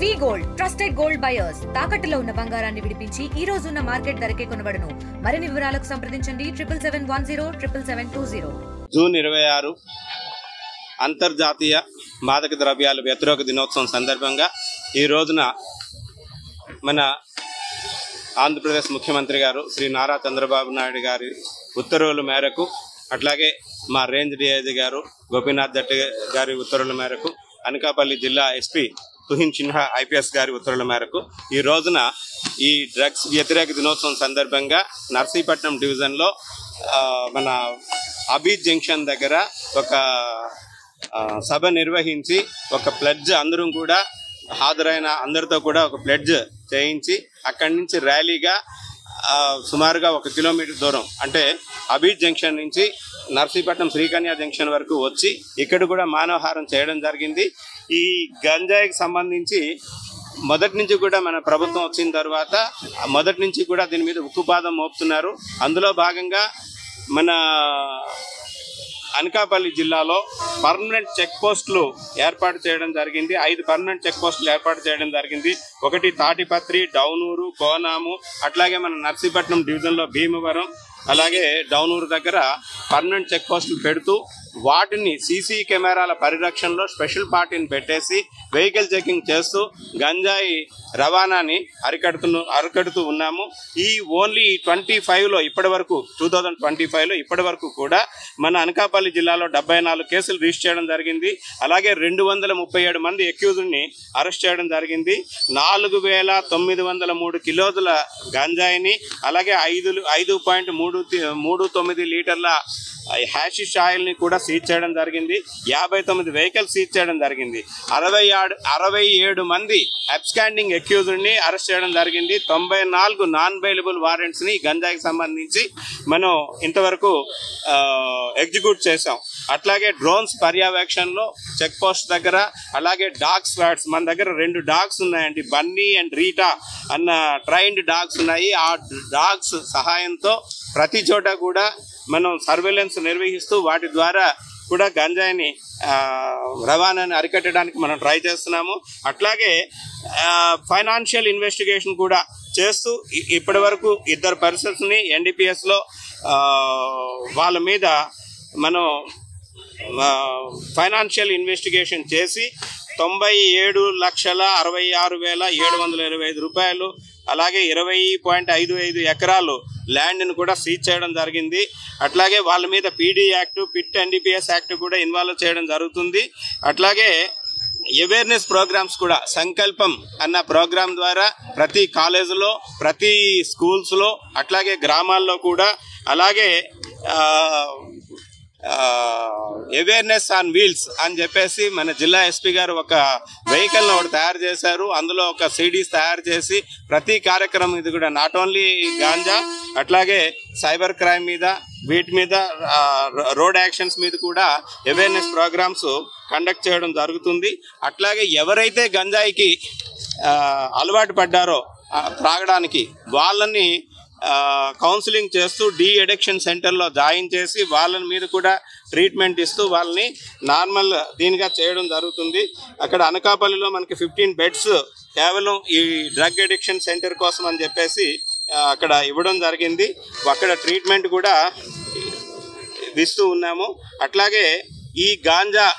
వి gold trusted gold buyers తాకట్టులో ఉన్న బంగారాన్ని విడిపించి ఈ రోజు ఉన్న మార్కెట్ ధరకే కొనబడును. మరిన్ని వివరాలకు సంప్రదించండి 77107720. జూన్ 26 అంతర్జాతీయ మాదక ద్రవ్యాల వ్యతిరేక దినోత్సవం సందర్భంగా ఈ రోజున మన ఆంధ్రప్రదేశ్ ముఖ్యమంత్రి గారు శ్రీ నారా చంద్రబాబు నాయుడు గారి ఉత్తర్వుల మేరకు, అట్లాగే మా రేంజ్ డిఐజీ గారు గోపీనాథ్ దట్ గారి ఉత్తర్వుల మేరకు, అనకాపల్లి జిల్లా ఎస్పీ తుహిన్ సిన్హా ఐపీఎస్ గారి ఉత్తర్వుల మేరకు ఈ రోజున ఈ డ్రగ్స్ వ్యతిరేక దినోత్సవం సందర్భంగా నర్సీపట్నం డివిజన్లో మన అబీద్ జంక్షన్ దగ్గర ఒక సభ నిర్వహించి ఒక ప్లెడ్జ్ అందరూ కూడా హాజరైన అందరితో కూడా ఒక ప్లెడ్జ్ చేయించి అక్కడి నుంచి ర్యాలీగా సుమారుగా 1 కిలోమీటర్ దూరం అంటే అబీద్ జంక్షన్ నుంచి నర్సీపట్నం శ్రీకన్యా జంక్షన్ వరకు వచ్చి ఇక్కడ కూడా మానవహారం చేయడం జరిగింది. ఈ గంజాయికి సంబంధించి మొదటి నుంచి కూడా మన ప్రభుత్వం వచ్చిన తర్వాత మొదటి నుంచి కూడా దీని మీద ఉక్కుపాదం మోపుతున్నారు. అందులో భాగంగా మన అనకాపల్లి జిల్లాలో పర్మనెంట్ చెక్ పోస్టులు ఏర్పాటు చేయడం జరిగింది. 5 పర్మనెంట్ చెక్ పోస్టులు ఏర్పాటు చేయడం జరిగింది. ఒకటి తాటిపత్రి, డౌనూరు, కోనాము, అట్లాగే మన నర్సీపట్నం డివిజన్లో భీమవరం, అలాగే డౌనూరు దగ్గర పర్మనెంట్ చెక్ పోస్టులు పెడుతూ వాటిని సీసీ కెమెరాల పరిరక్షణలో స్పెషల్ పార్టీని పెట్టేసి వెహికల్ చెకింగ్ చేస్తూ గంజాయి రవాణాని అరికడుతూ ఉన్నాము. ఈ ఓన్లీ 25లో ఇప్పటి వరకు 2025లో ఇప్పటి వరకు కూడా మన అనకాపల్లి జిల్లాలో 74 కేసులు రిజిస్టర్ చేయడం జరిగింది. అలాగే 237 మంది అక్యూజ్డ్ని అరెస్ట్ చేయడం జరిగింది. 4903 కిలోల గంజాయిని, అలాగే 5.39 లీటర్ల హ్యాషిష్ ఆయిల్ని కూడా సీజ్ చేయడం జరిగింది. 59 వెహికల్స్ సీజ్ చేయడం జరిగింది. 67 మంది అబ్స్కాండింగ్ అక్యూజ్డ్ని అరెస్ట్ చేయడం జరిగింది. 94 నాన్ బెయిలబుల్ వారెంట్స్ని గంజాయికి సంబంధించి మనం ఇంతవరకు ఎగ్జిక్యూట్ చేసాం. అట్లాగే డ్రోన్స్ పర్యవేక్షణలో చెక్ పోస్ట్ దగ్గర, అలాగే డాగ్ స్క్వాడ్స్ మన దగ్గర 2 డాగ్స్ ఉన్నాయండి, బన్నీ అండ్ రీటా అన్న ట్రైన్డ్ డాగ్స్ ఉన్నాయి. ఆ డాగ్స్ సహాయంతో ప్రతి చోట కూడా మనం సర్వేలెన్స్ నిర్వహిస్తూ వాటి ద్వారా కూడా గంజాయిని రవాణాని అరికట్టడానికి మనం ట్రై చేస్తున్నాము. అట్లాగే ఫైనాన్షియల్ ఇన్వెస్టిగేషన్ కూడా చేస్తూ ఇప్పటి వరకు 2 పర్సన్స్ని ఎన్డీపీఎస్లో వాళ్ళ మీద మనం ఫైనాన్షియల్ ఇన్వెస్టిగేషన్ చేసి 97,66,725 రూపాయలు, అలాగే 20.55 ఎకరాలు ల్యాండ్ను కూడా సీజ్ చేయడం జరిగింది. అట్లాగే వాళ్ళ మీద PD act, PIT NDPS act కూడా ఇన్వాల్వ్ చేయడం జరుగుతుంది. అట్లాగే అవేర్నెస్ ప్రోగ్రామ్స్ కూడా సంకల్పం అన్న ప్రోగ్రాం ద్వారా ప్రతి కాలేజీలో, ప్రతి స్కూల్స్లో, అట్లాగే గ్రామాల్లో కూడా, అలాగే అవేర్నెస్ ఆన్ వీల్స్ అని చెప్పేసి మన జిల్లా ఎస్పీ గారు ఒక వెహికల్ని ఒకటి తయారు చేశారు. అందులో ఒక సిడీస్ తయారు చేసి ప్రతి కార్యక్రమం ఇది కూడా నాట్ ఓన్లీ గాంజా, అట్లాగే సైబర్ క్రైమ్ మీద, వీటి మీద, రోడ్ యాక్షన్స్ మీద కూడా అవేర్నెస్ ప్రోగ్రామ్స్ కండక్ట్ చేయడం జరుగుతుంది. అట్లాగే ఎవరైతే గంజాయికి అలవాటు పడ్డారో త్రాగడానికి వాళ్ళని కౌన్సిలింగ్ చేస్తూ డీ అడిక్షన్ సెంటర్లో జాయిన్ చేసి వాళ్ళ మీద కూడా ట్రీట్మెంట్ ఇస్తూ వాళ్ళని నార్మల్ దీనిగా చేయడం జరుగుతుంది. అక్కడ అనకాపల్లిలో మనకి 15 బెడ్స్ కేవలం ఈ డ్రగ్ అడిక్షన్ సెంటర్ కోసం అని చెప్పేసి అక్కడ ఇవ్వడం జరిగింది. అక్కడ ట్రీట్మెంట్ కూడా ఇస్తూ ఉన్నాము. అట్లాగే ఈ గాంజా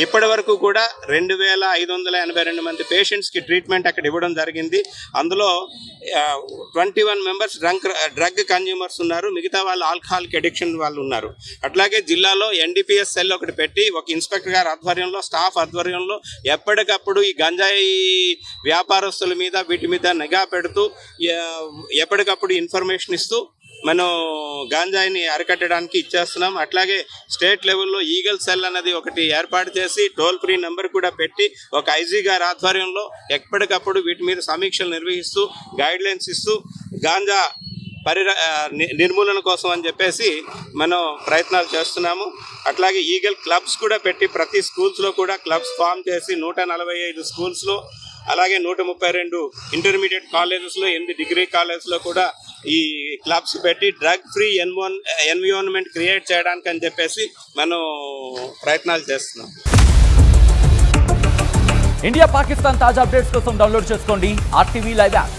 ఇప్పటి వరకు కూడా 2,582 మంది పేషెంట్స్కి ట్రీట్మెంట్ అక్కడ ఇవ్వడం జరిగింది. అందులో 21 మెంబర్స్ డ్రగ్ కన్జ్యూమర్స్ ఉన్నారు, మిగతా వాళ్ళు ఆల్కహాల్కి అడిక్షన్ వాళ్ళు ఉన్నారు. అట్లాగే జిల్లాలో ఎన్డీపీఎస్ సెల్ ఒకటి పెట్టి ఒక ఇన్స్పెక్టర్ గారి ఆధ్వర్యంలో, స్టాఫ్ ఆధ్వర్యంలో ఎప్పటికప్పుడు ఈ గంజాయి వ్యాపారస్తుల మీద, వీటి మీద నిఘా పెడుతూ ఎప్పటికప్పుడు ఇన్ఫర్మేషన్ ఇస్తూ మనం గాంజాయిని అరికట్టడానికి ఇచ్చేస్తున్నాం. అట్లాగే స్టేట్ లెవెల్లో ఈగల్ సెల్ అన్నది ఒకటి ఏర్పాటు చేసి టోల్ ఫ్రీ నెంబర్ కూడా పెట్టి ఒక ఐజీ గారి ఆధ్వర్యంలో ఎప్పటికప్పుడు వీటి మీద సమీక్షలు నిర్వహిస్తూ గైడ్లైన్స్ ఇస్తూ గాంజా నిర్మూలన కోసం అని చెప్పేసి మనం ప్రయత్నాలు చేస్తున్నాము. అట్లాగే ఈగల్ క్లబ్స్ కూడా పెట్టి ప్రతి స్కూల్స్లో కూడా క్లబ్స్ ఫామ్ చేసి 145 స్కూల్స్లో, అలాగే 132 ఇంటర్మీడియట్ కాలేజెస్లో, 8 డిగ్రీ కాలేజెస్లో కూడా ఈ క్లబ్స్ పెట్టి డ్రగ్ ఫ్రీ ఎన్విరాన్మెంట్ క్రియేట్ చేయడానికి అని చెప్పేసి మనం ప్రయత్నాలు చేస్తున్నాం. ఇండియా పాకిస్తాన్ తాజా అప్డేట్స్ కోసం డౌన్లోడ్ చేసుకోండి RTV లైవ్ యాప్.